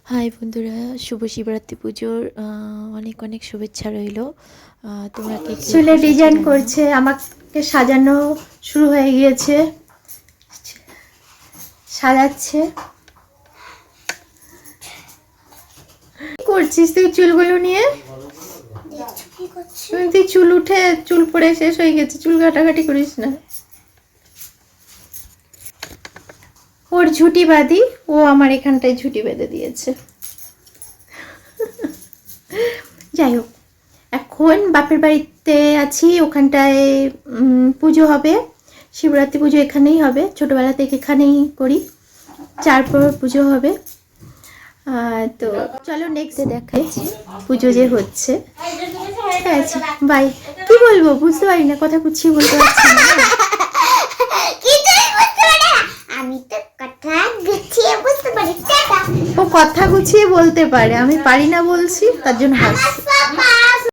High বন্ধুরা, শুভ শিবরাত্রি পুজোর অনেক অনেক শুভেচ্ছা রইল। তোমরা কে কে চুলে উপোস আছো ডিজাইন জানিও। করছে, আমাকে সাজানো শুরু হয়ে গিয়েছে, সাজাচ্ছে। কি করছিস তুই চুলগুলো নিয়ে? তুই চুল উঠে চুল পড়ে শেষ হয়ে গেছে, চুল কাটাকাটি করিস না। ওর ঝুঁটি বাঁধি, ও আমার এখানটায় ঝুঁটি বেঁধে দিয়েছে। যাই হোক, এখন বাপের বাড়িতে আছি, ওখানটায় পুজো হবে, শিবরাত্রি পুজো এখানেই হবে, ছোটবেলা থেকে এখানেই করি, চারপর পুজো হবে। তো চলো নেক্সট দেখাচ্ছি পুজো যে হচ্ছে। ঠিক আছে, বাই। কি বলবো বুঝতে পারি না, কথা গুছিয়ে বলতে পারছি না। আমি তো কথা গুছিয়ে বুঝতে পারি। ও কথা গুছিয়ে বলতে পারে, আমি পারি না বলছি, তার জন্য হাসছি।